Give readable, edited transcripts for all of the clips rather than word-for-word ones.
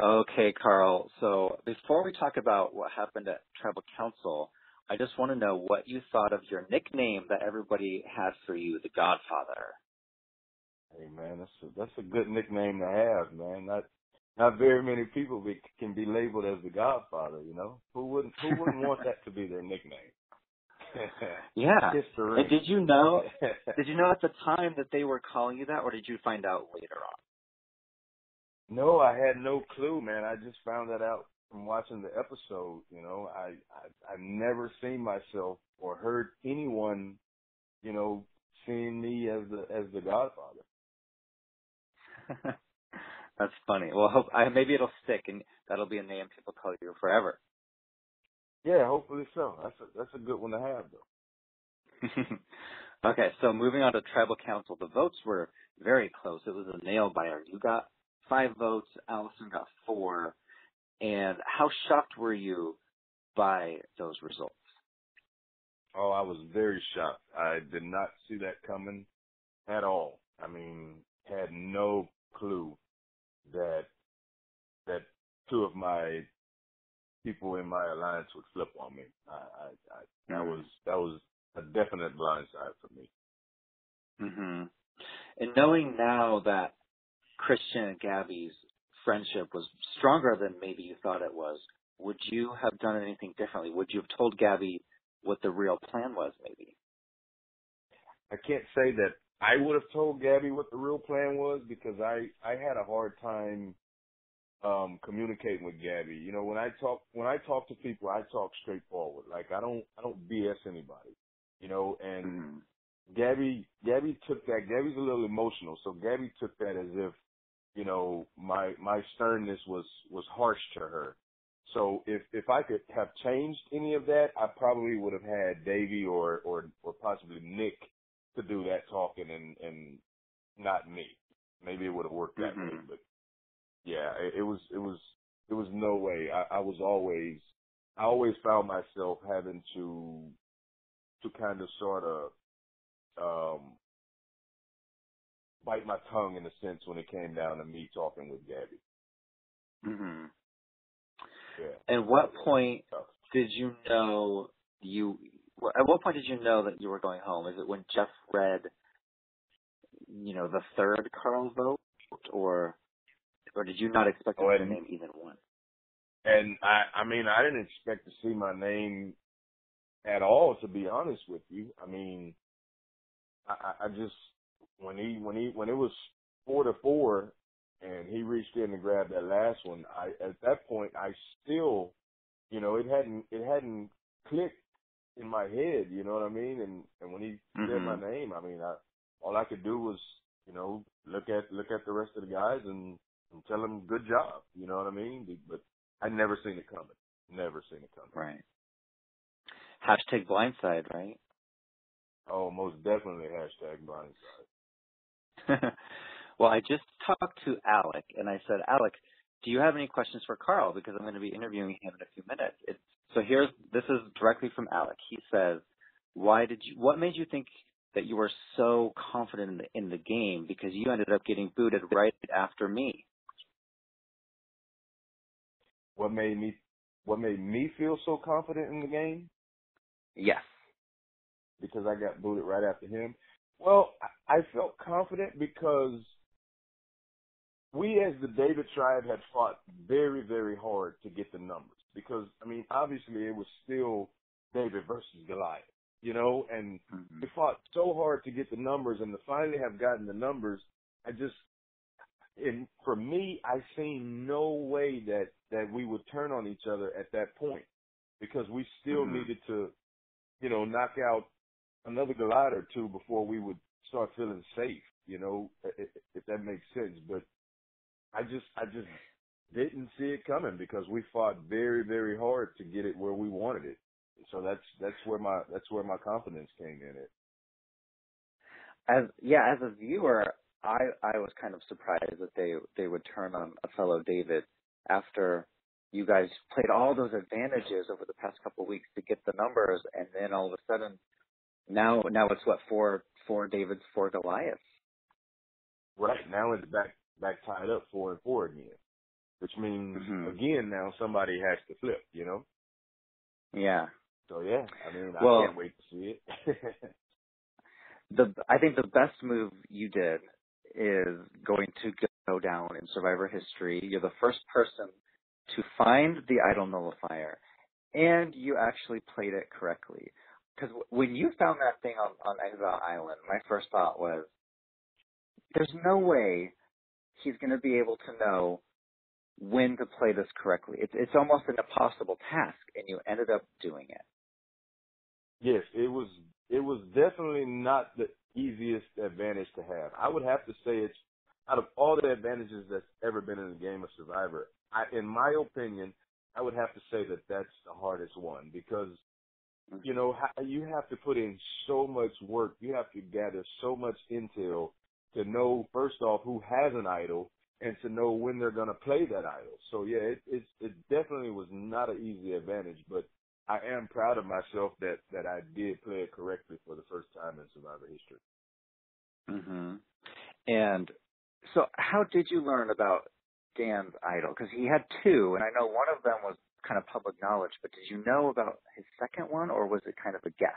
Okay, Carl. So before we talk about what happened at Tribal Council, I just want to know what you thought of your nickname that everybody had for you, the Godfather. Hey man, that's a good nickname to have, man. Not very many people can be labeled as the Godfather, you know. Who wouldn't want that to be their nickname? Yeah. History. And did you know at the time that they were calling you that, or did you find out later on? No, I had no clue, man. I just found that out from watching the episode. You know, I've never seen myself or heard anyone, you know, seeing me as the Godfather. That's funny. Well, maybe it'll stick, and that'll be a name people call you forever. Yeah, hopefully so. That's a good one to have, though. Okay, so moving on to Tribal Council, the votes were very close. It was a nail biter. You got 5 votes. Allison got 4. And how shocked were you by those results? Oh, I was very shocked. I did not see that coming at all. I mean, had no clue that 2 of my people in my alliance would flip on me. That was a definite blindside for me. Mhm. And knowing now that Christian and Gabby's friendship was stronger than maybe you thought it was, would you have done anything differently? Would you have told Gabby what the real plan was, maybe? I can't say that I would have told Gabby what the real plan was because I had a hard time communicating with Gabby. You know, when I talk to people, I talk straightforward. Like I don't BS anybody. You know, and Gabby took that. Gabby's a little emotional, so Gabby took that as if, you know, my sternness was harsh to her. So if I could have changed any of that, I probably would have had Davey or possibly Nick to do that talking and not me. Maybe it would have worked that way, but yeah, it was no way. I always found myself having to kind of sort of bite my tongue in a sense when it came down to me talking with Gabby. Mhm. Yeah. At what point did you know that you were going home? Is it when Jeff read, you know, the 3rd Carl vote, or did you not expect to see your name even once? And I mean, I didn't expect to see my name at all, to be honest with you. I mean, I just, when it was 4-4 and he reached in and grabbed that last one, at that point, I still, you know, it hadn't clicked in my head, you know what I mean? And when he said my name, I mean, all I could do was, you know, look at the rest of the guys and tell them good job, you know what I mean? But I'd never seen it coming. Never seen it coming. Right. Hashtag blindside, right? Oh, most definitely hashtag blindside. Well, I just talked to Alec, and I said, Alec, do you have any questions for Carl? Because I'm going to be interviewing him in a few minutes. This is directly from Alec. He says, what made you think that you were so confident in the game? Because you ended up getting booted right after me. What made me feel so confident in the game? Yes. Because I got booted right after him. Well, I felt confident because we as the David tribe had fought very, very hard to get the numbers. Because, I mean, obviously it was still David versus Goliath, you know, and we fought so hard to get the numbers, and to finally have gotten the numbers, and for me, I seen no way that we would turn on each other at that point, because we still needed to, you know, knock out another Goliath or 2 before we would start feeling safe, you know, if that makes sense. But I just didn't see it coming because we fought very, very hard to get it where we wanted it. So that's where my confidence came in it. As a viewer, I was kind of surprised that they would turn on a fellow David after you guys played all those advantages over the past couple of weeks to get the numbers, and then all of a sudden now it's what, four Davids, 4 Goliaths. Right, now it's back tied up 4-4 again. which means, Mm-hmm. again, now somebody has to flip, you know? Yeah. So, yeah, I mean, I Well, can't wait to see it. I think the best move you did is going to go down in Survivor history. You're the first person to find the idol nullifier, and you actually played it correctly. Because when you found that thing on Exile Island, my first thought was, there's no way he's going to be able to know when to play this correctly. It's almost an impossible task, and you ended up doing it. Yes, it was definitely not the easiest advantage to have. I would have to say it's out of all the advantages that's ever been in the game of Survivor. In my opinion, I would have to say that that's the hardest one because, you know, you have to put in so much work. You have to gather so much intel to know, first off, who has an idol and to know when they're going to play that idol. So, yeah, it definitely was not an easy advantage, but I am proud of myself that I did play it correctly for the first time in Survivor history. Mm-hmm. And so how did you learn about Dan's idol? Because he had two, and I know one of them was kind of public knowledge, but did you know about his second one, or was it kind of a guess?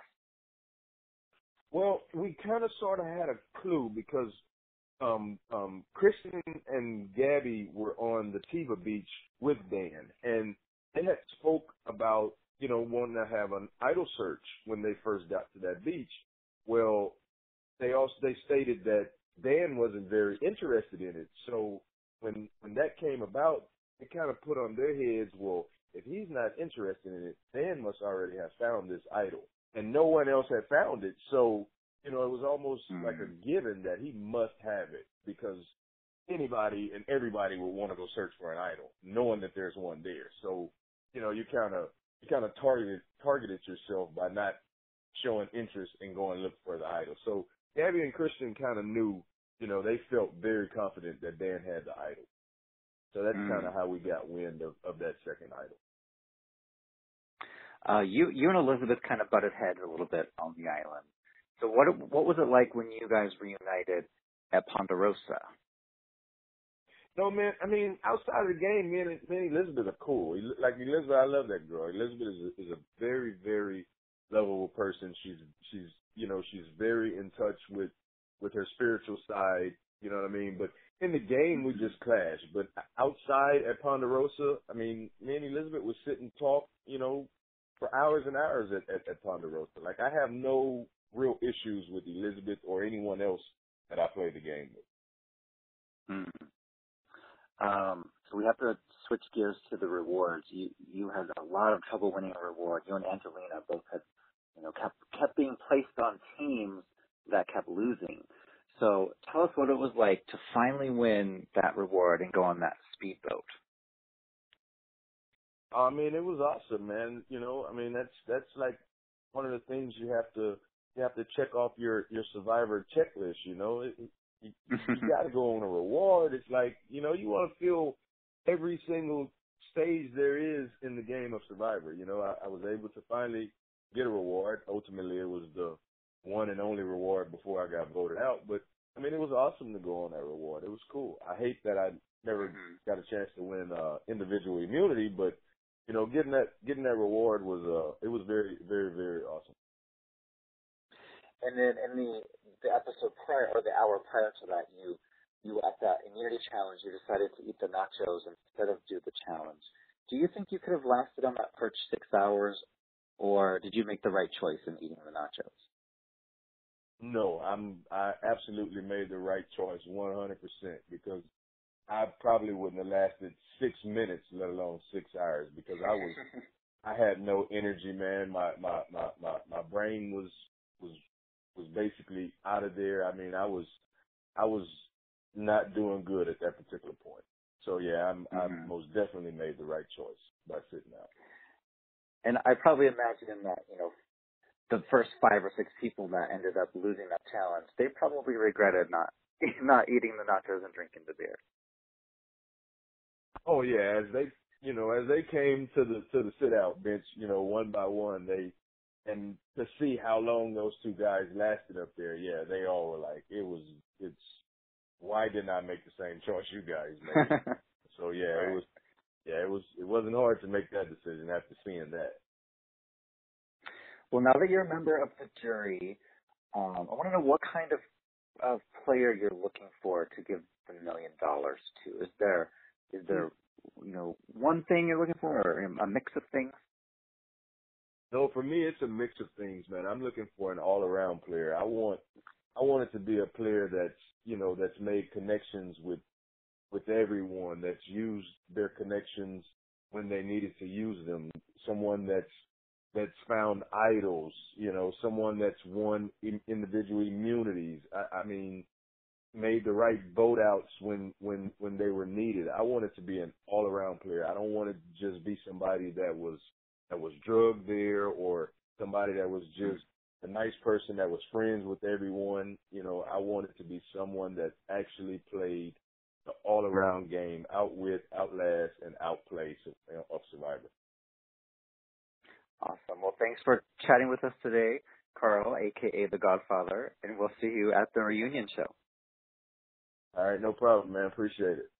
Well, we kind of sort of had a clue because Kristen and Gabby were on the Tiva Beach with Dan, and they had spoke about, you know, wanting to have an idol search when they first got to that beach. Well, they stated that Dan wasn't very interested in it. So when that came about, it kind of put on their heads, well, if he's not interested in it, Dan must already have found this idol. And no one else had found it. So, you know, it was almost like a given that he must have it because anybody and everybody would want to go search for an idol, knowing that there's one there. So, you know, you kind of targeted yourself by not showing interest in going look for the idol. So Gabby and Christian kind of knew, you know, they felt very confident that Dan had the idol. So that's kind of how we got wind of that second idol. You and Elizabeth kind of butted heads a little bit on the island. So what was it like when you guys reunited at Ponderosa? No, man, I mean, outside of the game, me and Elizabeth are cool. Like Elizabeth, I love that girl. Elizabeth is a very, very lovable person. She's you know, she's very in touch with her spiritual side, you know what I mean? But in the game, we just clashed. But outside at Ponderosa, I mean, me and Elizabeth would sit and talk, you know, for hours and hours at Ponderosa. Like, I have no real issues with Elizabeth or anyone else that I played the game with. So we have to switch gears to the rewards. You had a lot of trouble winning a reward. You and Angelina both had, you know, kept being placed on teams that kept losing. So tell us what it was like to finally win that reward and go on that speedboat. I mean, it was awesome, man. You know, I mean, that's like one of the things you have to check off your Survivor checklist. You know, you got to go on a reward. It's like, you know, you want to feel every single stage there is in the game of Survivor. You know, I was able to finally get a reward. Ultimately, it was the one and only reward before I got voted out. But I mean, it was awesome to go on that reward. It was cool. I hate that I never got a chance to win individual immunity, but you know, getting that reward was it was very, very, very awesome. And then in the episode prior, or the hour prior to that, you at that immunity challenge, you decided to eat the nachos instead of do the challenge. Do you think you could have lasted on that perch 6 hours, or did you make the right choice in eating the nachos? No, I absolutely made the right choice, 100%, because I probably wouldn't have lasted 6 minutes, let alone 6 hours, because I had no energy, man. My brain was basically out of there. I mean, I was not doing good at that particular point. So yeah, I most definitely made the right choice by sitting out. And I probably imagine that, you know, the first 5 or 6 people that ended up losing that challenge, they probably regretted not eating the nachos and drinking the beer. Oh yeah, as they came to the sit out bench, you know, one by one, and to see how long those two guys lasted up there, yeah, they all were like, why didn't I make the same choice you guys made? So yeah, it wasn't hard to make that decision after seeing that. Well, now that you're a member of the jury, I want to know what kind of player you're looking for to give the $1 million to. Is there one thing you're looking for, or a mix of things? No, for me, it's a mix of things, man. I'm looking for an all-around player. I want it to be a player that's made connections with everyone, that's used their connections when they needed to use them. Someone that's found idols, someone that's won individual immunities. I mean, made the right vote outs when they were needed. I want it to be an all-around player. I don't want it to just be somebody that was drugged there, or somebody that was just a nice person that was friends with everyone. I want it to be someone that actually played the all-around game, outwit, outlast, and outplay of Survivor. Awesome. Well, thanks for chatting with us today, Carl, a.k.a. the Godfather, and we'll see you at the reunion show. All right, no problem, man. Appreciate it.